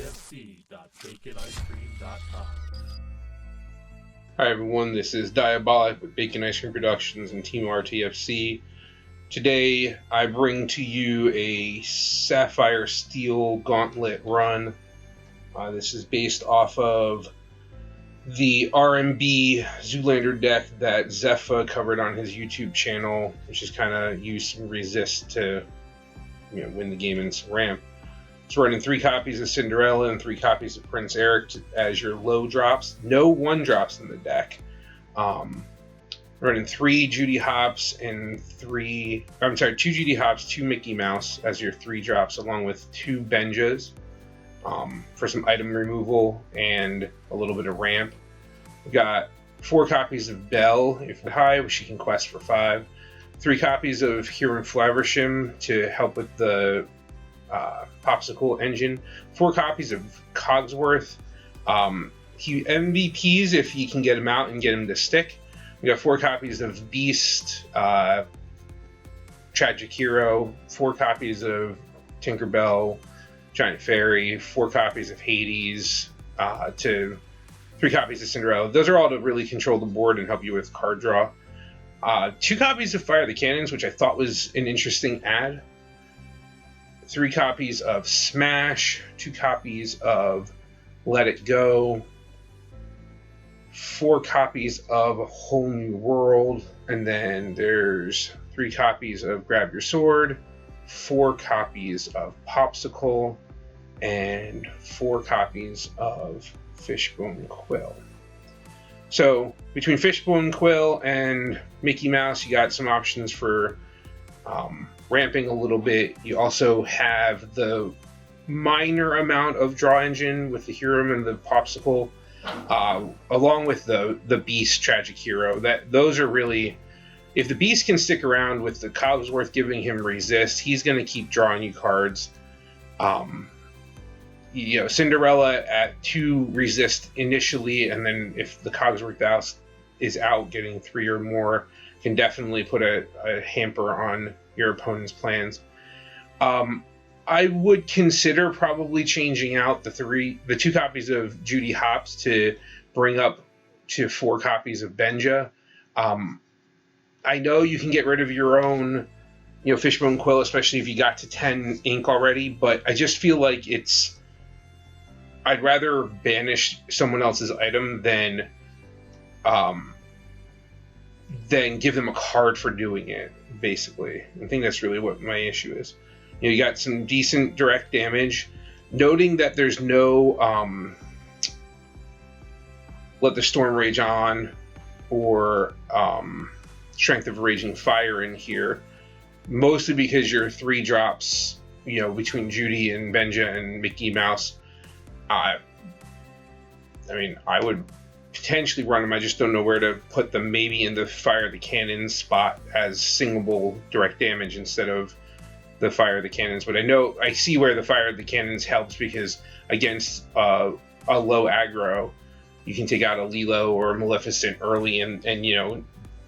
RTFC.baconicecream.com. Hi everyone, this is Diabolik with Bacon Ice Cream Productions and Team RTFC. Today I bring to you a Sapphire Steel Gauntlet run. This is based off of the RMB Zoolander deck that Zepha covered on his YouTube channel, which is kind of used some resist to win the game in some ramp. It's running 3 copies of Cinderella and 3 copies of Prince Eric as your low drops. No 1-drops in the deck. Running 3 Judy Hopps and 2 Judy Hopps, 2 Mickey Mouse as your 3 drops, along with 2 Benjas for some item removal and a little bit of ramp. We've got 4 copies of Belle, if high, which she can quest for 5. 3 copies of Huron Flaversham to help with the popsicle engine. 4 copies of Cogsworth. He MVPs if you can get him out and get him to stick. We got 4 copies of Beast, Tragic Hero, 4 copies of Tinkerbell, Giant Fairy, 4 copies of Hades, to 3 copies of Cinderella. Those are all to really control the board and help you with card draw. 2 copies of Fire the Cannons, which I thought was an interesting add. 3 copies of Smash, 2 copies of Let It Go, 4 copies of A Whole New World, and then there's 3 copies of Grab Your Sword, 4 copies of Popsicle, and 4 copies of Fishbone Quill. So between Fishbone Quill and Mickey Mouse, you got some options for ramping a little bit. You also have the minor amount of draw engine with the Huron and the Popsicle, along with the Beast Tragic Hero. Those are really, if the Beast can stick around with the Cogsworth giving him resist, he's going to keep drawing you cards. Cinderella at 2 resist initially, and then if the Cogsworth is out getting 3 or more, can definitely put a hamper on your opponent's plans. I would consider probably changing out the 2 copies of Judy Hopps to bring up to 4 copies of Benja. I know you can get rid of your own, Fishbone Quill, especially if you got to 10 ink already, but I just feel like I'd rather banish someone else's item than give them a card for doing it, basically. I think that's really what my issue is. You got some decent direct damage. Noting that there's no Let the Storm Rage On or Strength of Raging Fire in here, mostly because your 3 drops, between Judy and Benja and Mickey Mouse, I would potentially run them. I just don't know where to put them. Maybe in the Fire the Cannon spot as singable direct damage instead of the Fire the Cannons. But I see where the Fire the Cannons helps, because against a low aggro, you can take out a Lilo or a Maleficent early and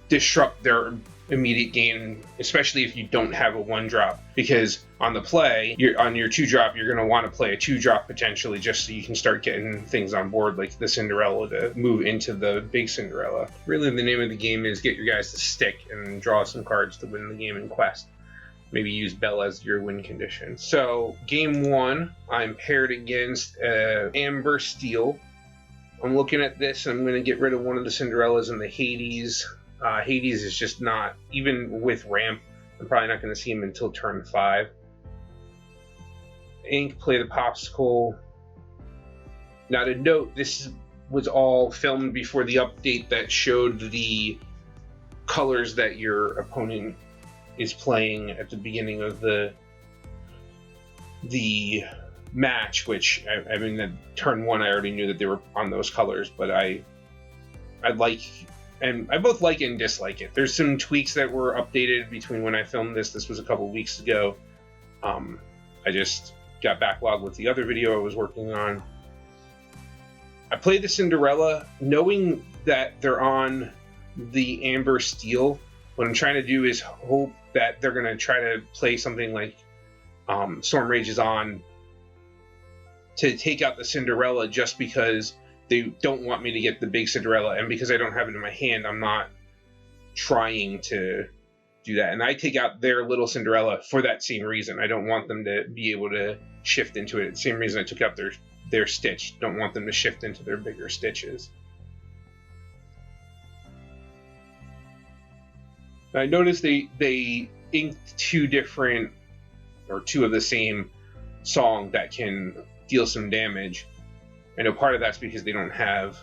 disrupt their immediate game, especially if you don't have a 1-drop, because on the play, on your 2-drop, you're going to want to play a 2-drop potentially, just so you can start getting things on board like the Cinderella to move into the big Cinderella. Really, the name of the game is get your guys to stick and draw some cards to win the game in Quest. Maybe use Belle as your win condition. So game 1, I'm paired against Amber Steel. I'm looking at this, and I'm going to get rid of one of the Cinderellas and the Hades. Hades is just not, even with ramp, I'm probably not going to see him until turn 5. Ink, play the Popsicle. Now to note, this was all filmed before the update that showed the colors that your opponent is playing at the beginning of the match, which, at turn 1 I already knew that they were on those colors, but I both like it and dislike it. There's some tweaks that were updated between when I filmed this. This was a couple weeks ago. I just got backlogged with the other video I was working on. I played the Cinderella knowing that they're on the Amber Steel. What I'm trying to do is hope that they're going to try to play something like Storm Rage is on to take out the Cinderella just because they don't want me to get the big Cinderella, and because I don't have it in my hand, I'm not trying to do that. And I take out their little Cinderella for that same reason. I don't want them to be able to shift into it. The same reason I took out their Stitch. Don't want them to shift into their bigger Stitches. I noticed they inked two of the same song that can deal some damage. I know part of that's because they don't have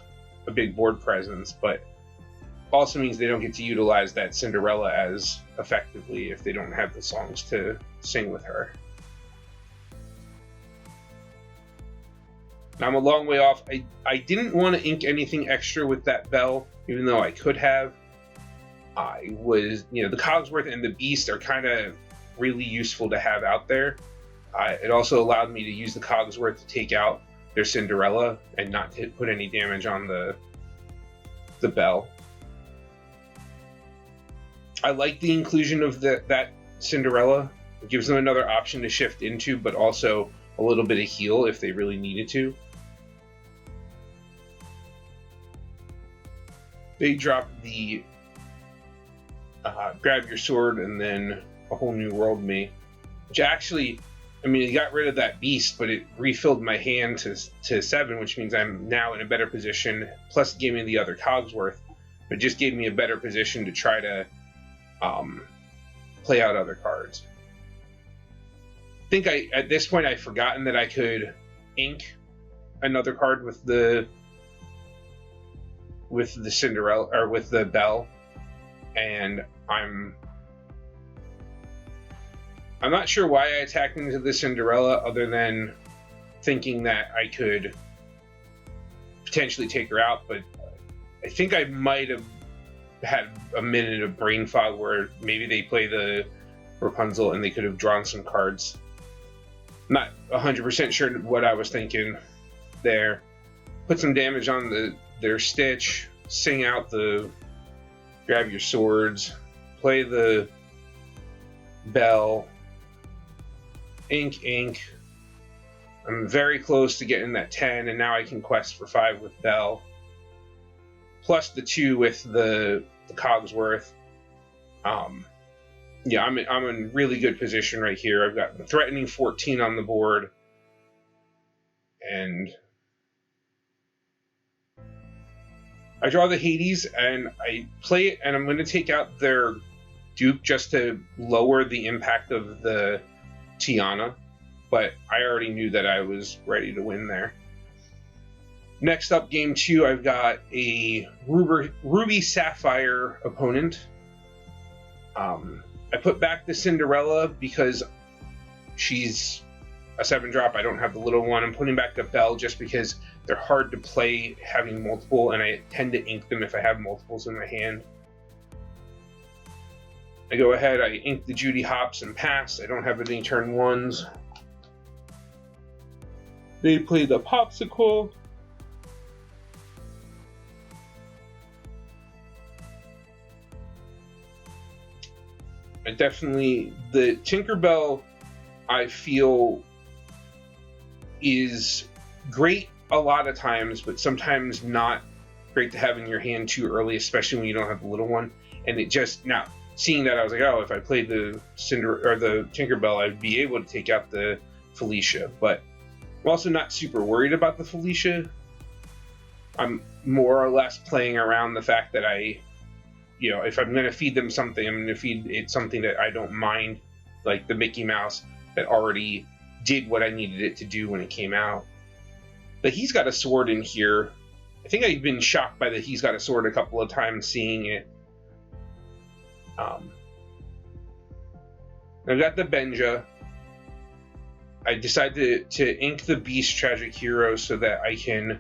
a big board presence, but also means they don't get to utilize that Cinderella as effectively if they don't have the songs to sing with her. Now I'm a long way off. I didn't want to ink anything extra with that bell, even though I could have. I was, the Cogsworth and the Beast are kind of really useful to have out there. It also allowed me to use the Cogsworth to take out their Cinderella and not to put any damage on the bell. I like the inclusion of that Cinderella. It gives them another option to shift into, but also a little bit of heal if they really needed to. They dropped the grab your sword and then a whole new world me, which actually, it got rid of that beast, but it refilled my hand to 7, which means I'm now in a better position. Plus, it gave me the other Cogsworth, but it just gave me a better position to try to play out other cards. I think at this point I've forgotten that I could ink another card with the Cinderella or with the bell, and I'm not sure why I attacked into the Cinderella other than thinking that I could potentially take her out, but I think I might have had a minute of brain fog where maybe they play the Rapunzel and they could have drawn some cards. Not 100% sure what I was thinking there. Put some damage on their Stitch, sing out the grab your swords, play the bell, ink. I'm very close to getting that 10, and now I can quest for 5 with bell. Plus the 2 with the Cogsworth. I'm in really good position right here. I've got the threatening 14 on the board, and I draw the Hades and I play it, and I'm going to take out their Duke just to lower the impact of the Tiana, but I already knew that I was ready to win there. Next up, game 2, I've got a Ruby Sapphire opponent. I put back the Cinderella because she's a 7-drop. I don't have the little one. I'm putting back the Belle just because they're hard to play having multiple, and I tend to ink them if I have multiples in my hand. I go ahead, I ink the Judy Hopps and pass. I don't have any turn 1s. They play the Popsicle. The Tinkerbell, I feel, is great a lot of times, but sometimes not great to have in your hand too early, especially when you don't have the little one. And it just, now, seeing that, I was like, oh, if I played the Tinkerbell, I'd be able to take out the Felicia. But I'm also not super worried about the Felicia. I'm more or less playing around the fact that if I'm going to feed them something, I'm going to feed it something that I don't mind, like the Mickey Mouse that already did what I needed it to do when it came out. But he's got a sword in here. I think I've been shocked by that he's got a sword a couple of times seeing it. I've got the Benja. I decided to ink the Beast Tragic Hero so that I can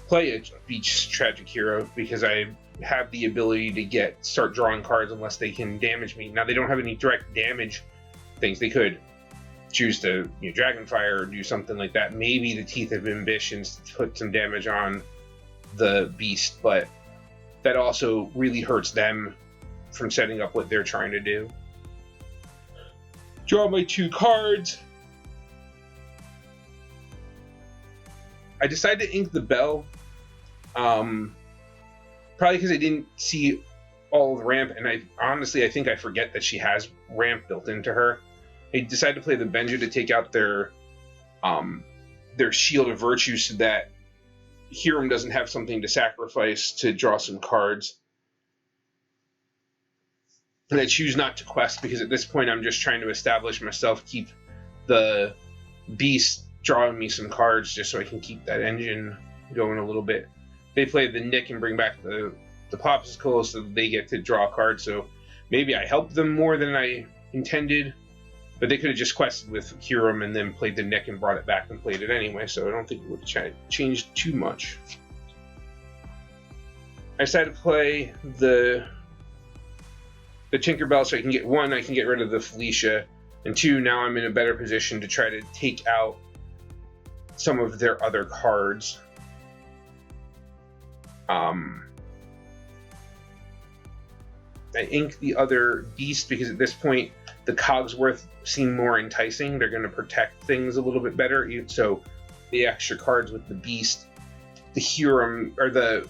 play a Beast Tragic Hero because I have the ability to start drawing cards unless they can damage me. Now, they don't have any direct damage things. They could choose to Dragonfire or do something like that. Maybe the Teeth of Ambitions to put some damage on the Beast, but that also really hurts them from setting up what they're trying to do. Draw my 2 cards. I decided to ink the bell, probably because I didn't see all of the ramp, and I think I forget that she has ramp built into her. I decided to play the Benja to take out their Shield of Virtue so that Hiram doesn't have something to sacrifice to draw some cards. And I choose not to quest because at this point I'm just trying to establish myself, keep the beast drawing me some cards just so I can keep that engine going a little bit. They play the Nick and bring back the Popsicle so they get to draw cards, so maybe I helped them more than I intended, but they could have just quested with Hiram and then played the Nick and brought it back and played it anyway, so I don't think it would have changed too much. I decided to play the Tinkerbell so I can get rid of the Felicia, and 2, now I'm in a better position to try to take out some of their other cards. I inked the other beast because at this point the Cogsworth seem more enticing. They're going to protect things a little bit better, so the extra cards with the beast, the Hiram, or the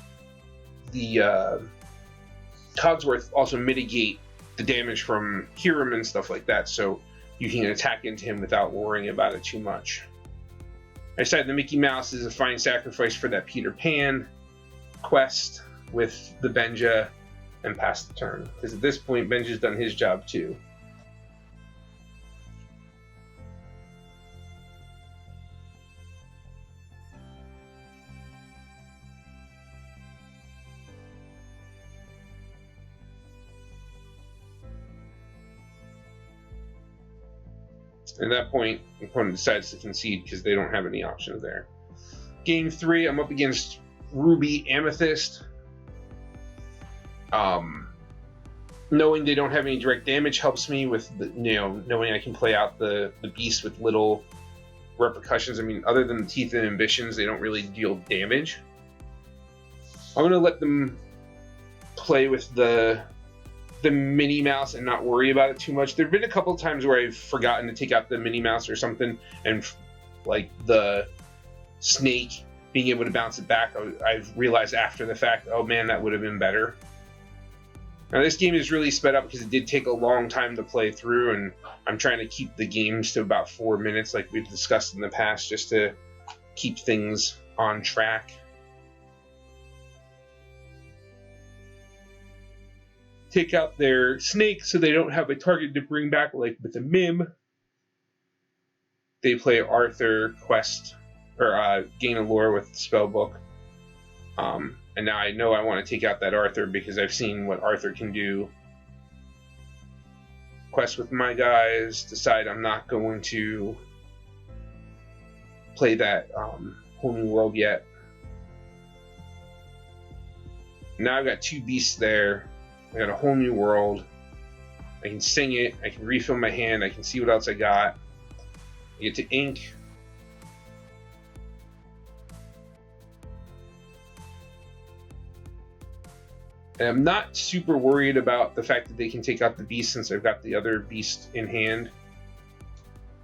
Cogsworth also mitigate the damage from Hiram and stuff like that, so you can attack into him without worrying about it too much. I decided the Mickey Mouse is a fine sacrifice for that Peter Pan quest with the Benja and pass the turn, because at this point Benja's done his job too. At that point, the opponent decides to concede because they don't have any options there. Game 3, I'm up against Ruby Amethyst. Knowing they don't have any direct damage helps me with knowing I can play out the beast with little repercussions. I mean, other than the Teeth and Ambitions, they don't really deal damage. I'm going to let them play with the Minnie Mouse and not worry about it too much. There have been a couple of times where I've forgotten to take out the Minnie Mouse or something, and like the snake being able to bounce it back, I've realized after the fact, oh man, that would have been better. Now this game is really sped up because it did take a long time to play through, and I'm trying to keep the games to about 4 minutes like we've discussed in the past, just to keep things on track. Take out their snake so they don't have a target to bring back like with a Mim. They play Arthur quest, or gain a lore with the spellbook. And now I know I want to take out that Arthur because I've seen what Arthur can do. Quest with my guys, decide I'm not going to play that Whole New World yet. Now I've got 2 beasts there. I got a Whole New World. I can sing it. I can refill my hand. I can see what else I got. I get to ink. And I'm not super worried about the fact that they can take out the beast since I've got the other beast in hand.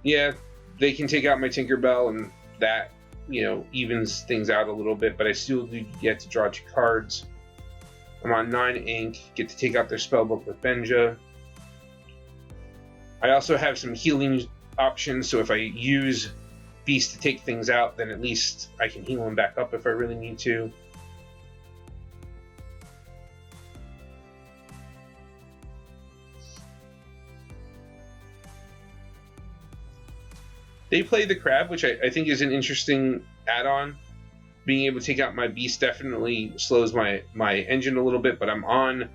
Yeah, they can take out my Tinkerbell and that, evens things out a little bit, but I still do get to draw 2 cards. I'm on 9 ink, get to take out their spellbook with Benja. I also have some healing options, so if I use Beast to take things out, then at least I can heal him back up if I really need to. They play the Crab, which I think is an interesting add-on. Being able to take out my Beast definitely slows my engine a little bit, but I'm on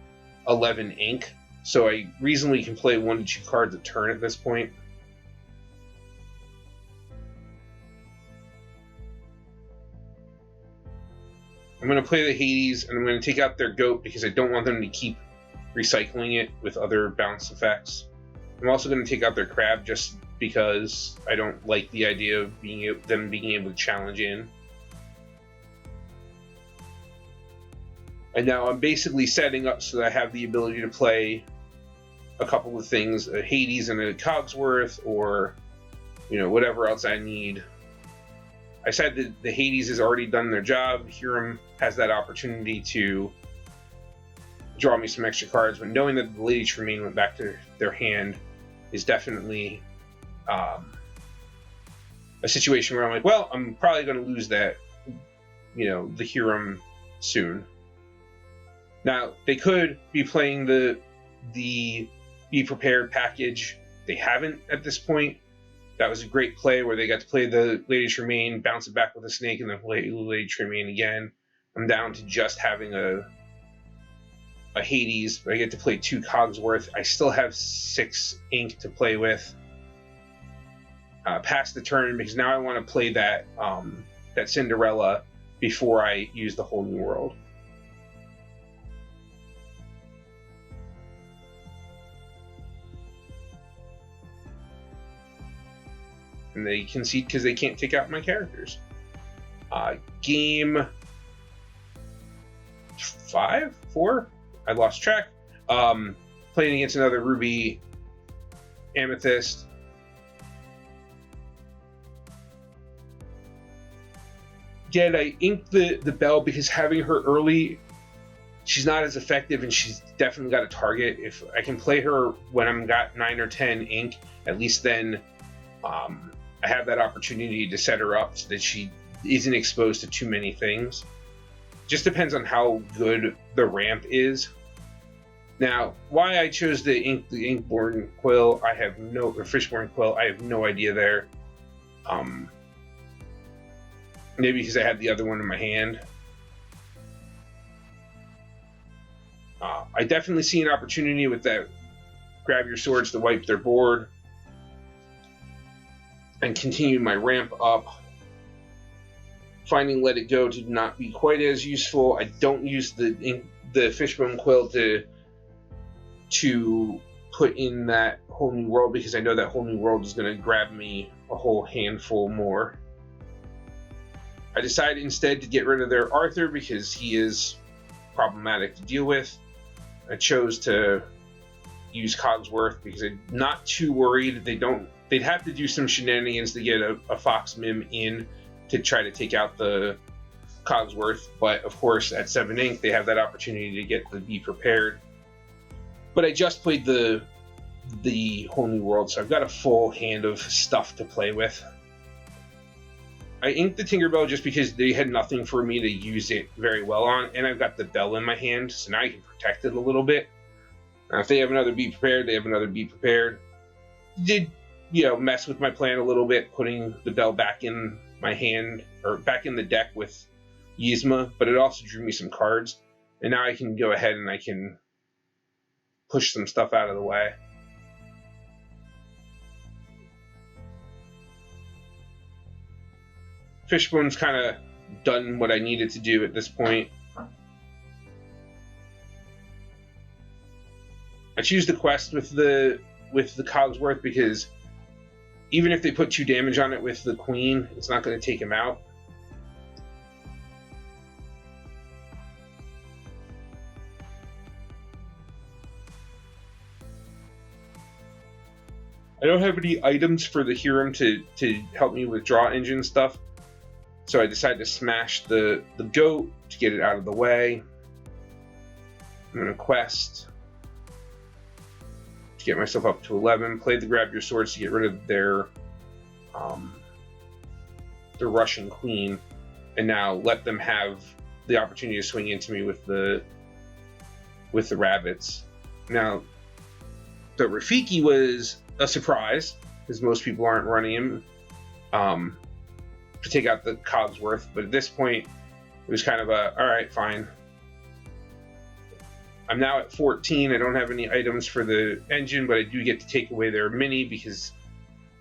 11 ink, so I reasonably can play 1 to 2 cards a turn at this point. I'm going to play the Hades, and I'm going to take out their Goat because I don't want them to keep recycling it with other bounce effects. I'm also going to take out their Crab just because I don't like the idea of them being able to challenge in. And now I'm basically setting up so that I have the ability to play a couple of things, a Hades and a Cogsworth, or whatever else I need. I said that the Hades has already done their job. Hiram has that opportunity to draw me some extra cards, but knowing that the Lady Tremaine went back to their hand is definitely a situation where I'm like, well, I'm probably going to lose that, the Hiram soon. Now, they could be playing the Be Prepared package. They haven't at this point. That was a great play where they got to play the Lady Tremaine, bounce it back with a snake, and then play Lady Tremaine again. I'm down to just having a Hades, but I get to play 2 Cogsworth. I still have 6 ink to play with past the turn, because now I want to play that Cinderella before I use the Whole New World. And they concede because they can't take out my characters. Game 5? 4? I lost track. Playing against another Ruby Amethyst. Again, I inked the Belle because having her early, she's not as effective, and she's definitely got a target. If I can play her when I'm got 9 or 10 ink, at least then I have that opportunity to set her up so that she isn't exposed to too many things. Just depends on how good the ramp is. Now, why I chose the Inkborn Quill, or Fishborn Quill, I have no idea there. Maybe because I had the other one in my hand. I definitely see an opportunity with that grab your swords to wipe their board and continue my ramp up. Finding Let It Go to not be quite as useful. I don't use the Fishbone Quill to put in that Whole New World, because I know that Whole New World is going to grab me a whole handful more. I decided instead to get rid of their Arthur because he is problematic to deal with. I chose to use Cogsworth because I'm not too worried. They'd have to do some shenanigans to get a Fox Mim in to try to take out the Cogsworth, but of course at 7 ink they have that opportunity to get the Be Prepared. But I just played the Whole New World, so I've got a full hand of stuff to play with. I inked the Tinkerbell just because they had nothing for me to use it very well on, and I've got the Bell in my hand, so now I can protect it a little bit. If they have another Be Prepared, they have another Be Prepared. Did mess with my plan a little bit, putting the Bell back in my hand, or back in the deck with Yzma, but it also drew me some cards, and now I can go ahead and I can push some stuff out of the way. Fishbone's kind of done what I needed to do at this point. I choose the quest with the Cogsworth because even if they put 2 damage on it with the Queen, it's not going to take him out. I don't have any items for the Hiram to help me with draw engine stuff, so I decided to smash the goat to get it out of the way. I'm going to quest to get myself up to 11. Play the Grab Your Swords to get rid of their Russian Queen, and now let them have the opportunity to swing into me with the rabbits. Now, the Rafiki was a surprise, because most people aren't running him to take out the Cogsworth, but at this point it was kind of alright, fine. I'm now at 14. I don't have any items for the engine, but I do get to take away their mini, because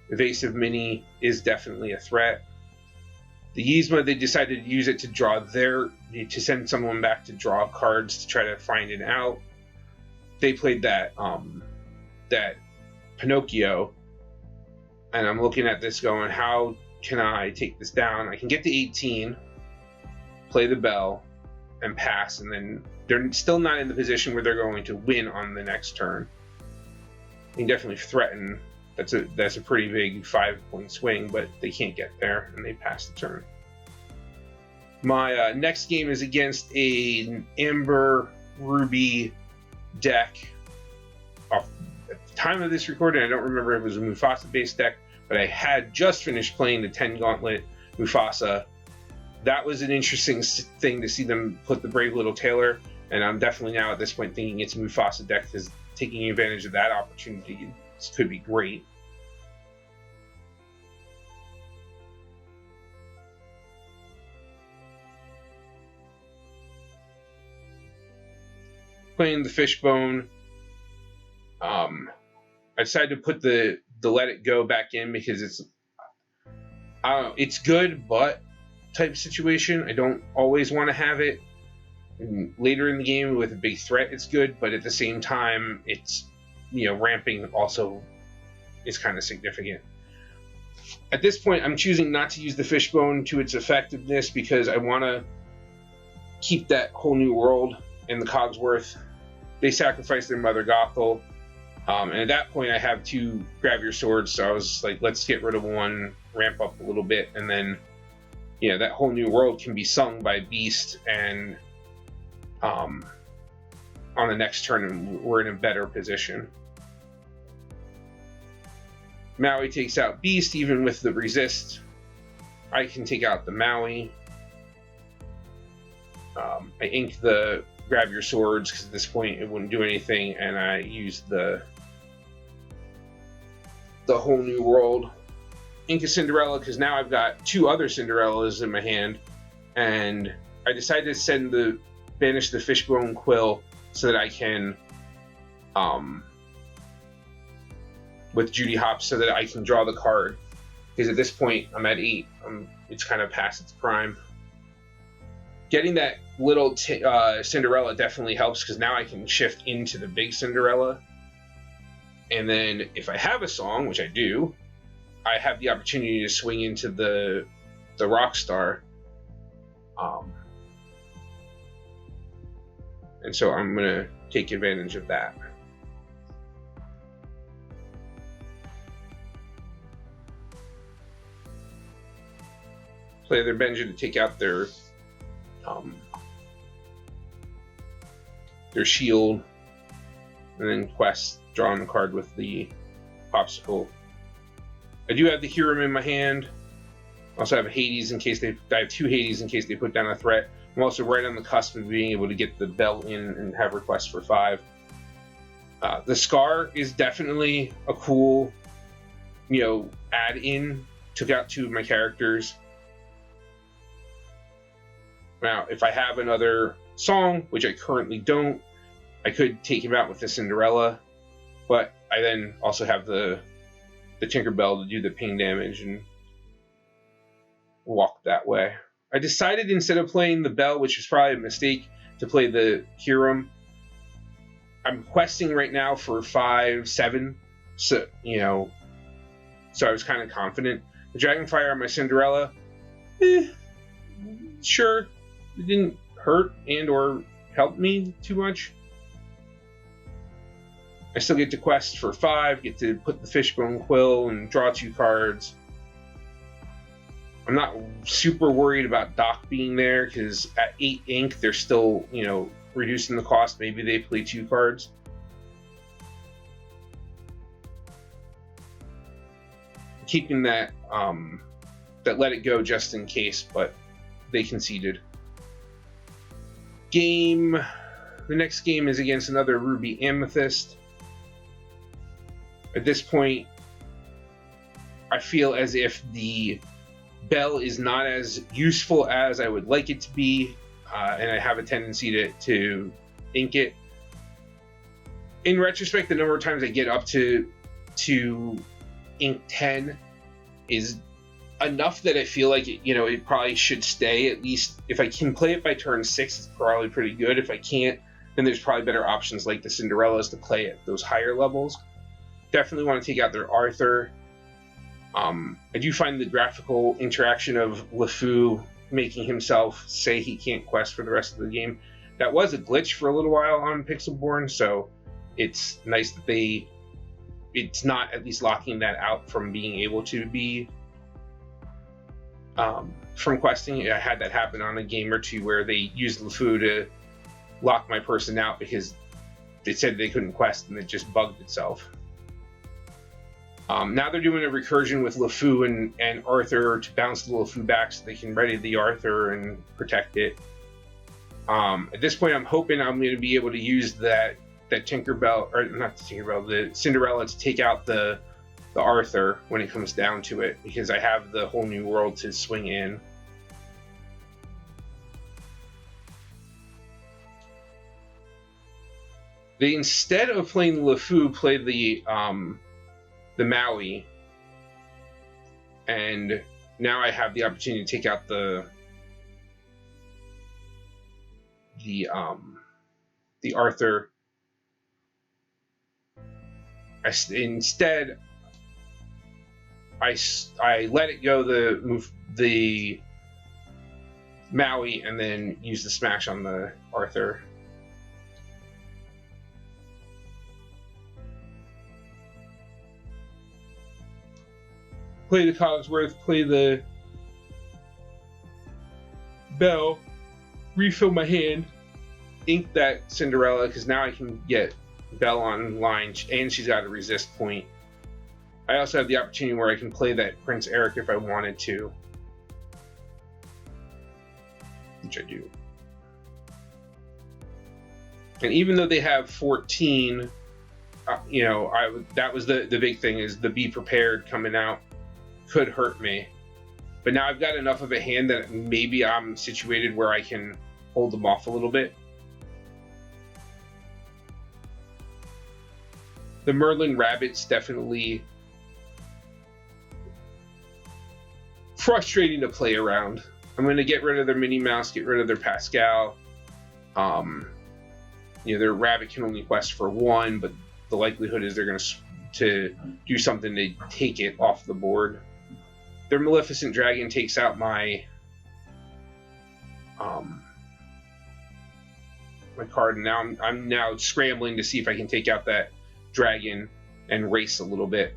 evasive mini is definitely a threat. The Yzma, they decided to use it to send someone back to draw cards to try to find it out. They played that Pinocchio, and I'm looking at this going, how can I take this down? I can get to 18, play the Bell, and pass, and then they're still not in the position where they're going to win on the next turn. I can definitely threaten That's a pretty big 5-point swing, but they can't get there, and they pass the turn. My next game is against an Amber Ruby deck. At the time of this recording, I don't remember if it was a Mufasa-based deck, but I had just finished playing the 10 Gauntlet Mufasa. That was an interesting thing to see them put the Brave Little Tailor, and I'm definitely now at this point thinking it's a Mufasa deck, because taking advantage of that opportunity could be great. Playing the Fishbone, I decided to put the Let It Go back in because it's, I don't know, it's good but type situation. I don't always want to have it. And later in the game with a big threat, it's good, but at the same time, it's, ramping also is kind of significant. At this point, I'm choosing not to use the Fishbone to its effectiveness because I want to keep that Whole New World and the Cogsworth. They sacrificed their Mother Gothel, and at that point I have 2 Grab Your Swords, so I was like, let's get rid of 1, ramp up a little bit, and then that Whole New World can be sung by Beast, and on the next turn we're in a better position. Maui takes out Beast. Even with the resist, I can take out the Maui. I ink the Grab Your Swords because at this point it wouldn't do anything, and I use the Whole New World. Ink a Cinderella because now I've got 2 other Cinderellas in my hand, and I decided to banish the Fishbone Quill so that I can with Judy Hopps so that I can draw the card, because at this point I'm at 8. It's kind of past its prime. Getting that little Cinderella definitely helps because now I can shift into the big Cinderella. And then if I have a song, which I do, I have the opportunity to swing into the Rockstar. And so I'm going to take advantage of that. Play their Benja to take out their shield, and then quest, drawing the card with the popsicle. I do have the Hiram in my hand. I also have Hades in case I have 2 Hades in case they put down a threat. I'm also right on the cusp of being able to get the bell in and have requests for 5. The Scar is definitely a cool, add-in. Took out 2 of my characters. Now, if I have another song, which I currently don't, I could take him out with the Cinderella, but I then also have the Tinkerbell to do the pain damage and walk that way. I decided instead of playing the Bell, which was probably a mistake, to play the Hiram. I'm questing right now for 5, 7, so so I was kind of confident. The Dragonfire on my Cinderella, sure. It didn't hurt and or help me too much. I still get to quest for 5, get to put the Fishbone Quill and draw 2 cards. I'm not super worried about Doc being there because at 8 ink they're still, reducing the cost. Maybe they play 2 cards. Keeping that Let It Go just in case, but they conceded. The next game is against another Ruby Amethyst. At this point, I feel as if the Bell is not as useful as I would like it to be, and I have a tendency to ink it. In retrospect, the number of times I get up to ink 10 is enough that I feel like it probably should stay. At least if I can play it by turn 6, it's probably pretty good. If I can't, then there's probably better options like the Cinderellas to play at those higher levels. Definitely want to take out their Arthur. I do find the graphical interaction of LeFou making himself say he can't quest for the rest of the game. That was a glitch for a little while on Pixelborn, so it's nice that they it's not at least locking that out from being able to be from questing. I had that happen on a game or two where they used LeFou to lock my person out because they said they couldn't quest and it just bugged itself. Now they're doing a recursion with LeFou and Arthur to bounce the LeFou back so they can ready the Arthur and protect it. At this point, I'm hoping I'm going to be able to use that Tinkerbell, or not the Tinkerbell, the Cinderella to take out the Arthur when it comes down to it, because I have the whole new world to swing in. They, instead of playing LeFou, played the Maui, and now I have the opportunity to take out the Arthur. Instead, I let it go the Maui and then use the smash on the Arthur. Play the Cogsworth, play the Belle, refill my hand, ink that Cinderella, because now I can get Belle online, and she's got a resist point. I also have the opportunity where I can play that Prince Eric if I wanted to, which I do. And even though they have 14, that was the big thing, is the Be Prepared coming out could hurt me. But now I've got enough of a hand that maybe I'm situated where I can hold them off a little bit. The Merlin Rabbit's definitely frustrating to play around. I'm going to get rid of their Minnie Mouse, get rid of their Pascal. Their rabbit can only quest for one, but the likelihood is they're going to do something to take it off the board. Their Maleficent Dragon takes out my my card, and now I'm now scrambling to see if I can take out that dragon and race a little bit.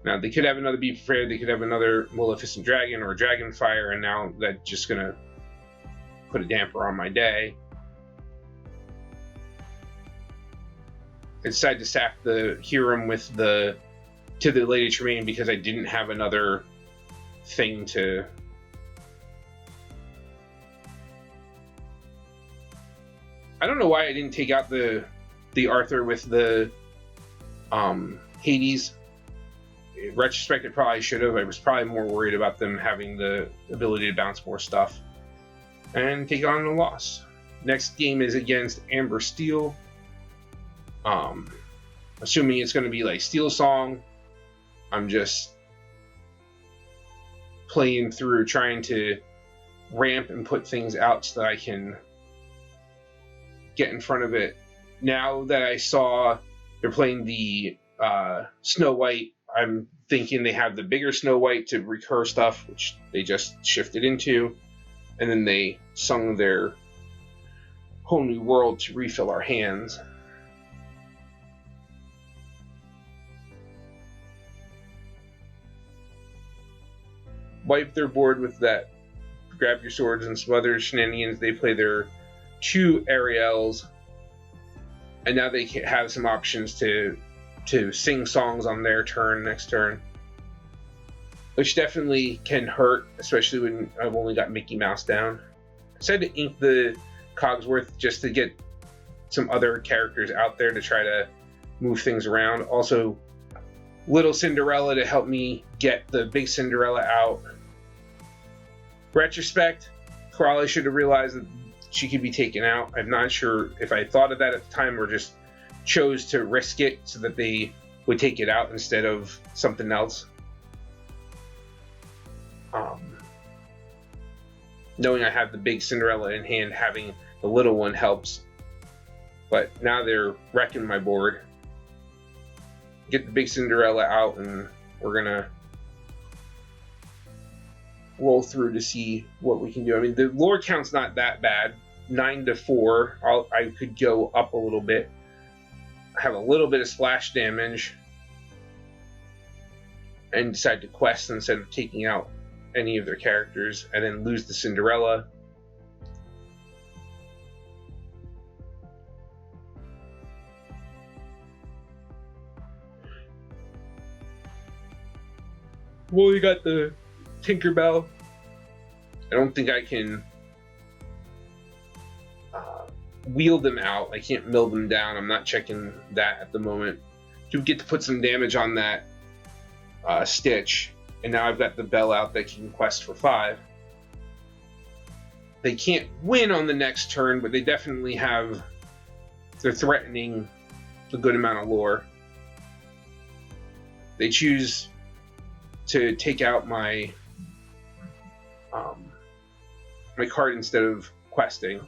Now they could have another Be Prepared, they could have another Maleficent Dragon or a Dragonfire, and now that's just gonna put a damper on my day. I decided to sack the Hiram to the Lady Tremaine because I didn't have another thing to. I don't know why I didn't take out the Arthur with the Hades. In retrospect, I probably should have. I was probably more worried about them having the ability to bounce more stuff and take on a loss. Next game is against Amber Steel. Assuming it's going to be like Steel Song, I'm just playing through, trying to ramp and put things out so that I can get in front of it. Now that I saw they're playing the Snow White, I'm thinking they have the bigger Snow White to recur stuff, which they just shifted into, and then they sung their Whole New World to refill our hands. Wipe their board with that Grab Your Swords and some other shenanigans. They play their 2 Ariels, and now they have some options to sing songs on their next turn, which definitely can hurt, especially when I've only got Mickey Mouse down. I decided to ink the Cogsworth just to get some other characters out there to try to move things around. Also, Little Cinderella to help me get the big Cinderella out. Retrospect, Crawley should have realized that she could be taken out. I'm not sure if I thought of that at the time or just chose to risk it so that they would take it out instead of something else. Knowing I have the big Cinderella in hand, having the little one helps. But now they're wrecking my board. Get the big Cinderella out, and we're gonna roll through to see what we can do. I mean, the lore count's not that bad. 9 to 4. I could go up a little bit. I have a little bit of splash damage. and decide to quest instead of taking out any of their characters, and then lose the Cinderella. Well, you got the Tinkerbell. I don't think I can wheel them out. I can't mill them down. I'm not checking that at the moment. Do get to put some damage on that Stitch, and now I've got the Bell out that can quest for 5. They can't win on the next turn, but they definitely have. They're threatening a good amount of lore. They choose to take out my my card instead of questing,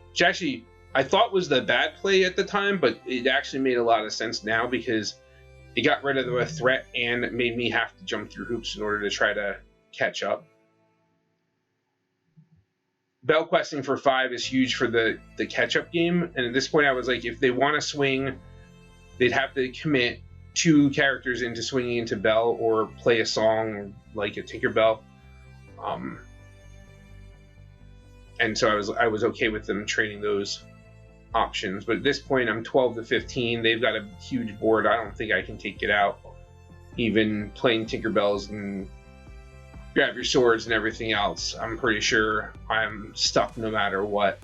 which actually I thought was the bad play at the time, but it actually made a lot of sense now because it got rid of the threat and it made me have to jump through hoops in order to try to catch up. Bell questing for 5 is huge for the catch-up game, and at this point I was like, if they want to swing, they'd have to commit 2 characters into swinging into Bell or play a song like a Tinkerbell. And so I was okay with them trading those options. But at this point, I'm 12 to 15. They've got a huge board. I don't think I can take it out. Even playing Tinkerbells and Grab Your Swords and everything else, I'm pretty sure I'm stuck no matter what.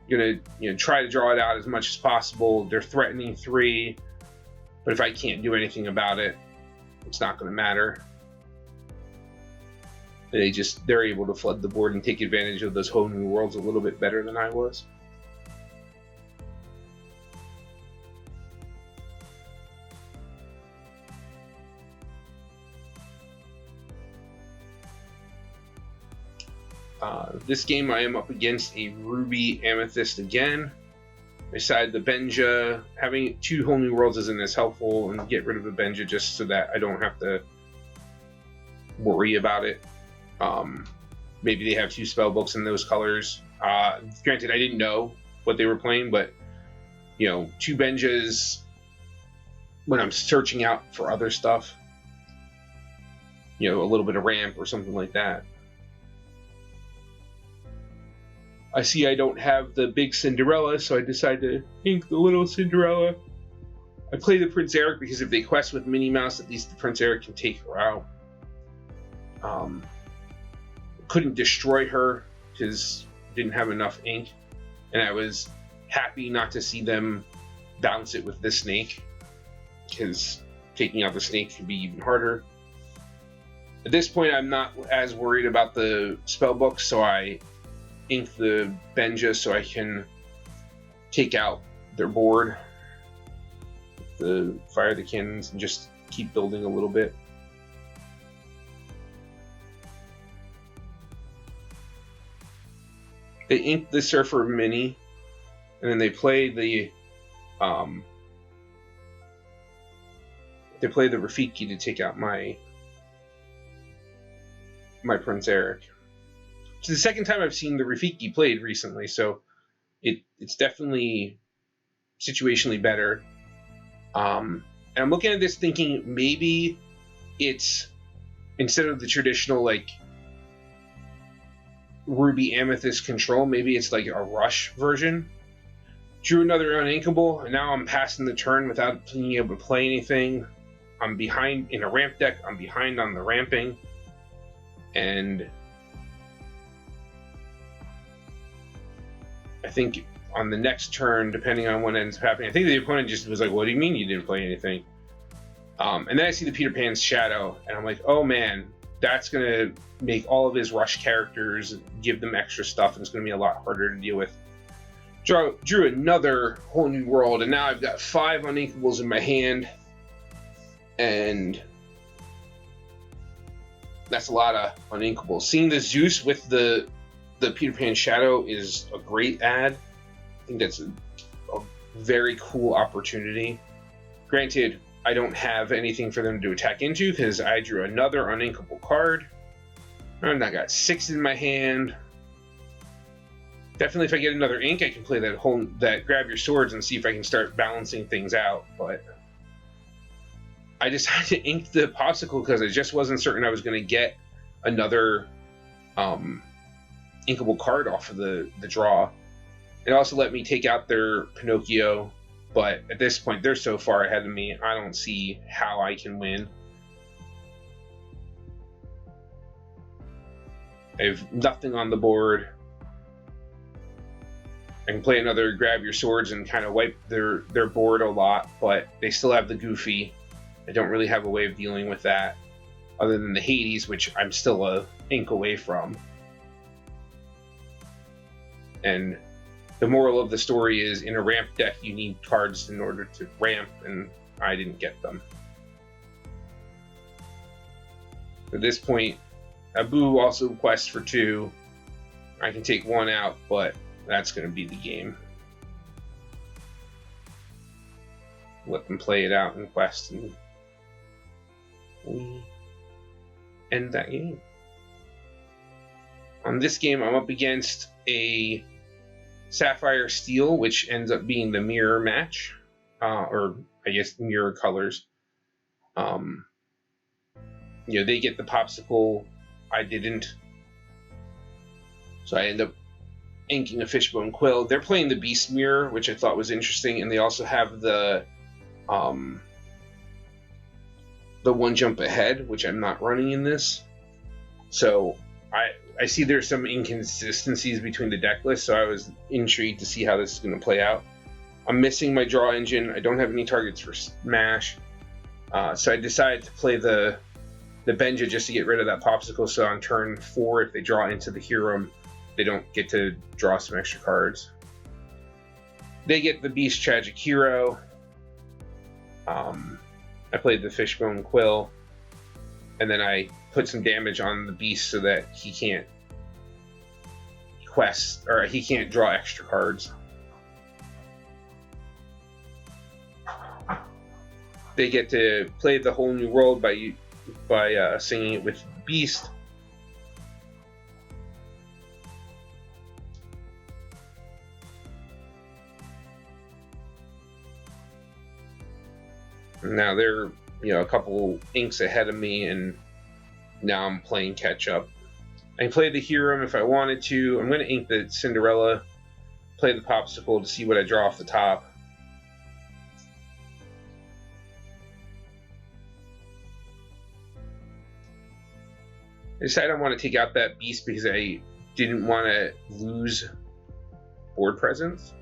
Gonna try to draw it out as much as possible. They're threatening 3, but if I can't do anything about it, it's not gonna matter. They're able to flood the board and take advantage of those whole new worlds a little bit better than I was. This game I am up against a Ruby Amethyst again. I decided the Benja, having 2 whole new worlds isn't as helpful, and get rid of the Benja just so that I don't have to worry about it. Maybe they have 2 spell books in those colors. Granted, I didn't know what they were playing, but 2 Benjas when I'm searching out for other stuff, a little bit of ramp or something like that. I see I don't have the big Cinderella, so I decide to ink the little Cinderella. I play the Prince Eric because if they quest with Minnie Mouse, at least the Prince Eric can take her out. Couldn't destroy her because didn't have enough ink, and I was happy not to see them bounce it with the snake because taking out the snake could be even harder. At this point, I'm not as worried about the spell book, so I ink the Benja so I can take out their board, fire the cannons, and just keep building a little bit. They ink the Surfer Mini, and then they play the Rafiki to take out my Prince Eric. It's the second time I've seen the Rafiki played recently, so it's definitely situationally better. And I'm looking at this thinking maybe it's, instead of the traditional Ruby Amethyst control, maybe it's like a rush version. Drew another uninkable, and now I'm passing the turn without being able to play anything. I'm behind in a ramp deck. I'm behind on the ramping, and I think on the next turn, depending on what ends up happening, I think the opponent just was like, "What do you mean you didn't play anything?" And then I see the Peter Pan's shadow, and I'm like, "Oh man, that's gonna make all of his rush characters, give them extra stuff, and it's gonna be a lot harder to deal with." Drew another whole new world, and now I've got 5 uninkables in my hand, and that's a lot of uninkables. Seeing the Zeus with the Peter Pan shadow is a great add. I think that's a very cool opportunity. Granted, I don't have anything for them to attack into because I drew another uninkable card, and I got 6 in my hand. Definitely, if I get another ink, I can play that Grab Your Swords and see if I can start balancing things out. But I decided to ink the popsicle because I just wasn't certain I was going to get another inkable card off of the draw. It also let me take out their Pinocchio, but at this point they're so far ahead of me, I don't see how I can win. I have nothing on the board. I can play another Grab Your Swords and kind of wipe their board a lot, but they still have the Goofy. I don't really have a way of dealing with that, other than the Hades, which I'm still a ink away from. And the moral of the story is, in a ramp deck, you need cards in order to ramp, and I didn't get them. At this point, Abu also quests for 2. I can take 1 out, but that's going to be the game. Let them play it out in quest, and we end that game. On this game, I'm up against a Sapphire Steel, which ends up being the mirror match, or I guess mirror colors. They get the popsicle, I didn't, so I end up inking a Fishbone Quill. They're playing the Beast Mirror, which I thought was interesting, and they also have the one jump ahead, which I'm not running in this. So I see there's some inconsistencies between the deck lists, so I was intrigued to see how this is going to play out. I'm missing my draw engine. I don't have any targets for Smash, so I decided to play the Benja just to get rid of that popsicle, so on turn 4, if they draw into the Hiram, they don't get to draw some extra cards. They get the Beast Tragic Hero. I played the Fishbone Quill, and then I put some damage on the Beast so that he can't quest, or he can't draw extra cards. They get to play the Whole New World by singing it with Beast. Now they're a couple inks ahead of me, and now I'm playing catch up. I can play the Hiram if I wanted to. I'm going to ink the Cinderella, play the popsicle to see what I draw off the top. I decided I want to take out that Beast because I didn't want to lose board presence.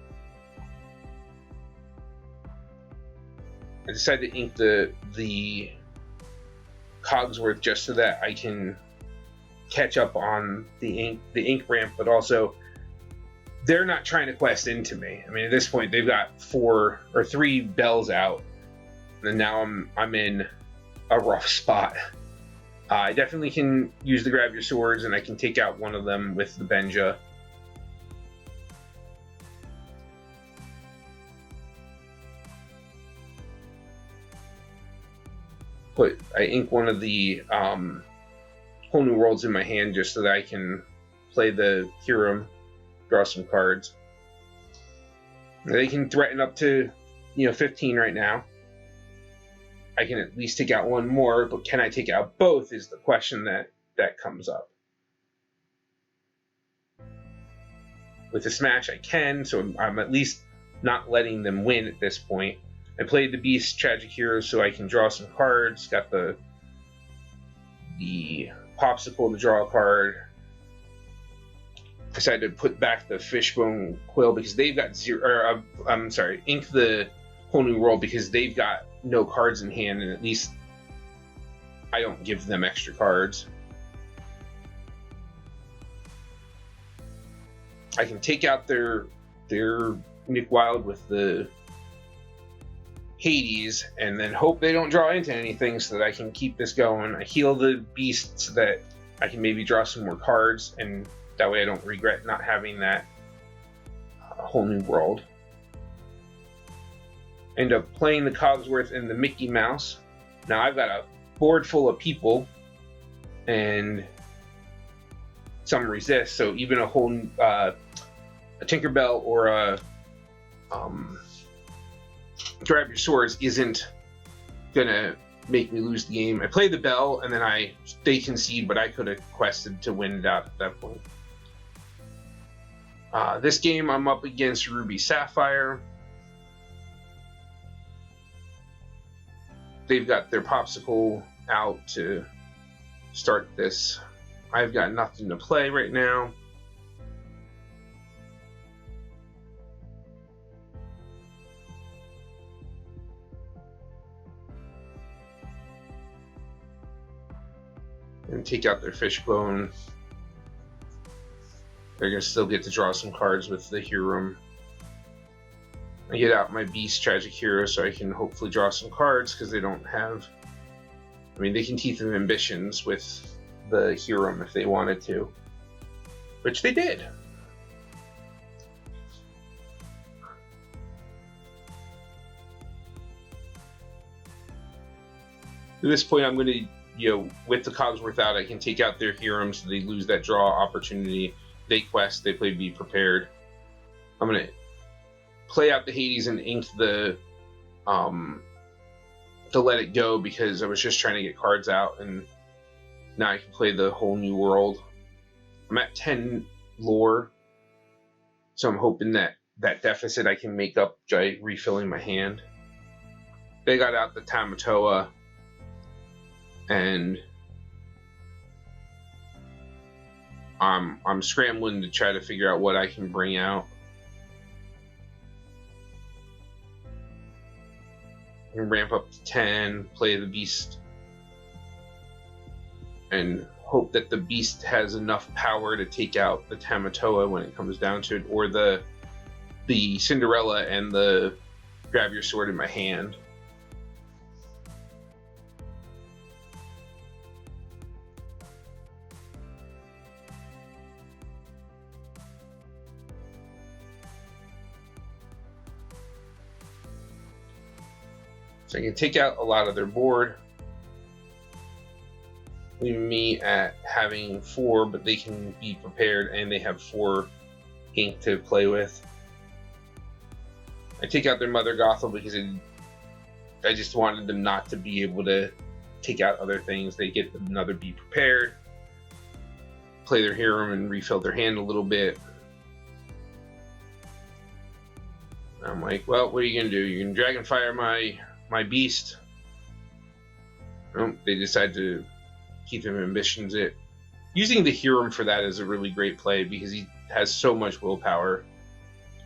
I decided to ink the Cogsworth just so that I can catch up on the ink ramp, but also they're not trying to quest into me. I mean, at this point they've got 4 or 3 bells out, and now I'm in a rough spot. I definitely can use the Grab Your Swords, and I can take out one of them with the Benja. I ink one of the Whole New Worlds in my hand just so that I can play the Hiram, draw some cards. They can threaten up to 15 right now. I can at least take out one more, but can I take out both is the question that comes up. With the Smash I can, so I'm at least not letting them win at this point. I played the Beast Tragic Hero so I can draw some cards. Got the popsicle to draw a card. Decided to put back the Fishbone Quill because they've got ink the Whole New World because they've got no cards in hand, and at least I don't give them extra cards. I can take out their Nick Wild with the Hades and then hope they don't draw into anything so that I can keep this going. I heal the Beast so that I can maybe draw some more cards, and that way I don't regret not having that Whole New World. End up playing the Cogsworth and the Mickey Mouse. Now I've got a board full of people, and some resist, so even a whole a Tinkerbell or a Grab Your Swords isn't gonna make me lose the game. I play the bell, and then they concede, but I could have quested to win it out at that point. This game, I'm up against Ruby Sapphire. They've got their popsicle out to start this. I've got nothing to play right now. And take out their fishbone. They're going to still get to draw some cards with the Hero. I get out my Beast Tragic Hero so I can hopefully draw some cards because they don't have... I mean, they can Teeth of Ambitions with the Hero if they wanted to. Which they did. At this point, I'm going to, with the Cogsworth out, I can take out their Hero so they lose that draw opportunity. They quest, they play Be Prepared. I'm going to play out the Hades and ink the Let It Go because I was just trying to get cards out, and now I can play the Whole New World. I'm at 10 lore, so I'm hoping that deficit I can make up by refilling my hand. They got out the Tamatoa, and I'm scrambling to try to figure out what I can bring out. And ramp up to 10, play the Beast, and hope that the Beast has enough power to take out the Tamatoa when it comes down to it, or the Cinderella and the Grab Your Sword in my hand. So I can take out a lot of their board, leaving me at having 4, but they can be prepared and they have 4 ink to play with. I take out their Mother Gothel because I just wanted them not to be able to take out other things. They get another Be Prepared, play their Hero and refill their hand a little bit. I'm like, well, what are you going to do? You can Dragonfire my Beast. They decide to keep him ambitions it. Using the Hero for that is a really great play because he has so much willpower.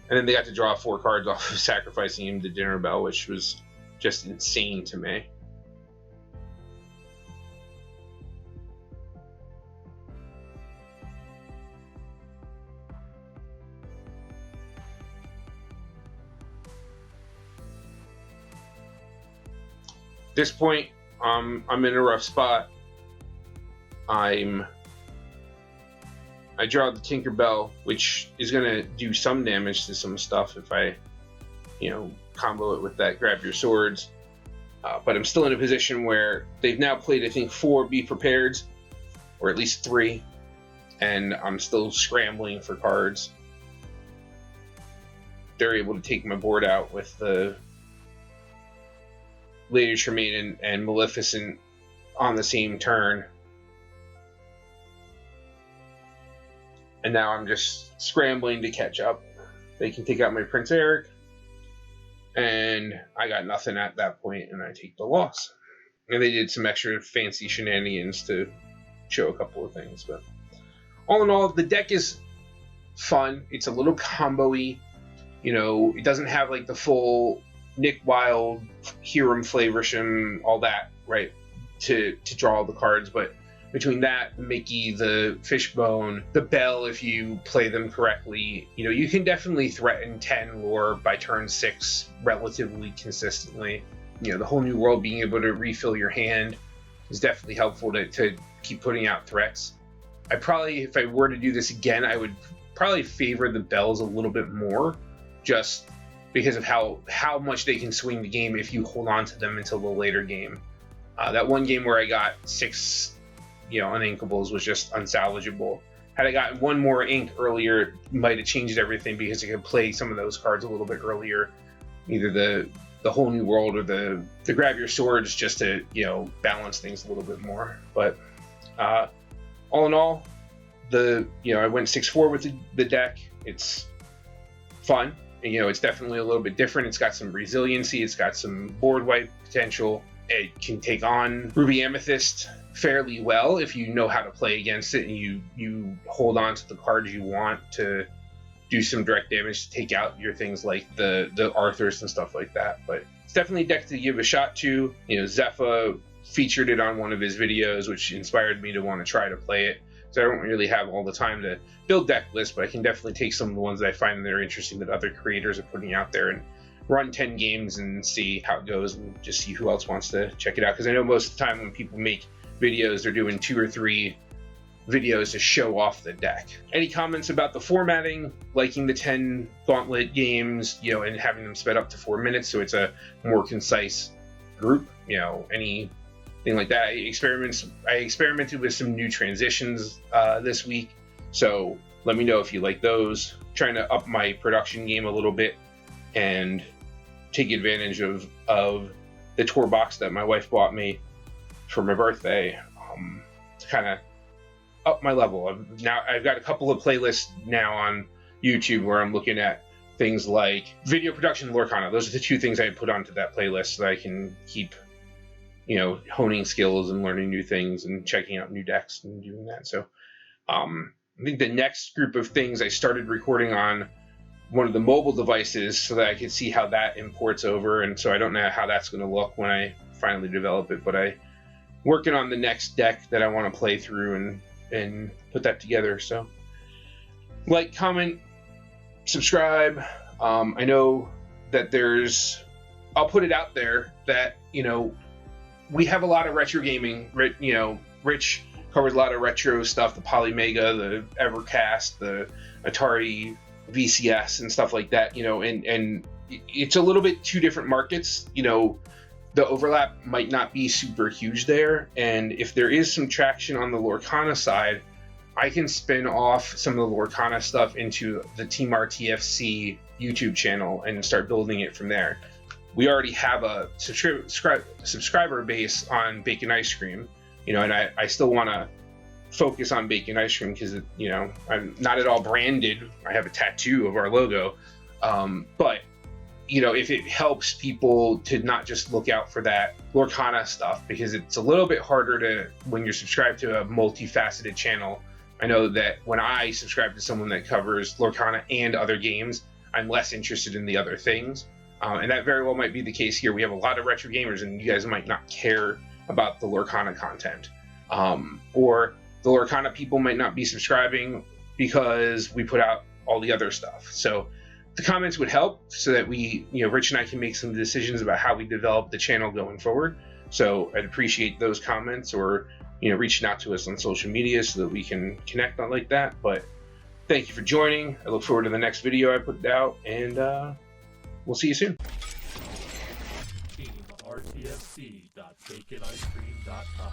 And then they got to draw 4 cards off of sacrificing him to Dinner Bell, which was just insane to me. At this point, I'm in a rough spot. I draw the Tinkerbell, which is going to do some damage to some stuff if I, combo it with that Grab Your Swords. But I'm still in a position where they've now played, I think, 4 Be Prepareds, or at least 3, and I'm still scrambling for cards. They're able to take my board out with the Lady Tremaine and Maleficent on the same turn. And now I'm just scrambling to catch up. They can take out my Prince Eric, and I got nothing at that point, and I take the loss. And they did some extra fancy shenanigans to show a couple of things, but all in all, the deck is fun. It's a little combo-y. It doesn't have like the full Nick Wilde, Hiram Flaversham, all that, right, to draw all the cards, but between that, Mickey, the Fishbone, the Bell, if you play them correctly, you can definitely threaten 10 lore by turn 6 relatively consistently. The Whole New World, being able to refill your hand is definitely helpful to keep putting out threats. If I were to do this again, I would probably favor the Bells a little bit more, just because of how much they can swing the game if you hold on to them until the later game. That one game where I got 6 uninkables was just unsalvageable. Had I gotten 1 more ink earlier, it might have changed everything because I could play some of those cards a little bit earlier. Either the the whole new world or the grab your swords just to, you know, balance things a little bit more. But all in all, I went 6-4 with the deck. It's fun. You know, it's definitely a little bit different. It's got some resiliency. It's got some board wipe potential. It can take on Ruby Amethyst fairly well if you know how to play against it and you hold on to the cards you want to do some direct damage to take out your things like the Arthurs and stuff like that. But it's definitely a deck to give a shot to. You know, Zepha featured it on one of his videos, which inspired me to want to try to play it. So I don't really have all the time to build deck lists, but I can definitely take some of the ones that I find that are interesting that other creators are putting out there and run 10 games and see how it goes and just see who else wants to check it out. Because I know most of the time when people make videos, they're doing 2 or 3 videos to show off the deck. Any comments about the formatting, liking the 10 Gauntlet games, you know, and having them sped up to 4 minutes so it's a more concise group, you know, anything like that. I experimented with some new transitions this week, so let me know if you like those. Trying to up my production game a little bit and take advantage of the tour box that my wife bought me for my birthday to kind of up my level. I've got a couple of playlists now on YouTube where I'm looking at things like video production and Lorcana. Those are the 2 things I put onto that playlist so that I can keep, you know, honing skills and learning new things and checking out new decks and doing that. So I think the next group of things I started recording on one of the mobile devices so that I could see how that imports over. And so I don't know how that's going to look when I finally develop it, but I'm working on the next deck that I want to play through and put that together. So like, comment, subscribe. I know that I'll put it out there that, you know, we have a lot of retro gaming. You know, Rich covers a lot of retro stuff, the Polymega, the Evercast, the Atari VCS and stuff like that, you know, and it's a little bit 2 different markets. You know, the overlap might not be super huge there, and if there is some traction on the Lorcana side, I can spin off some of the Lorcana stuff into the Team RTFC YouTube channel and start building it from there. We already have a subscriber base on Bacon Ice Cream, you know, and I still want to focus on Bacon Ice Cream because, you know, I'm not at all branded. I have a tattoo of our logo, but you know, if it helps people to not just look out for that Lorcana stuff, because it's a little bit harder when you're subscribed to a multifaceted channel. I know that when I subscribe to someone that covers Lorcana and other games, I'm less interested in the other things. And that very well might be the case here. We have a lot of retro gamers and you guys might not care about the Lorcana content. Or the Lorcana people might not be subscribing because we put out all the other stuff. So the comments would help so that we, you know, Rich and I can make some decisions about how we develop the channel going forward. So I'd appreciate those comments, or, you know, reaching out to us on social media so that we can connect on like that. But thank you for joining. I look forward to the next video I put out, and we'll see you soon. Team RTFC.baconicecream.com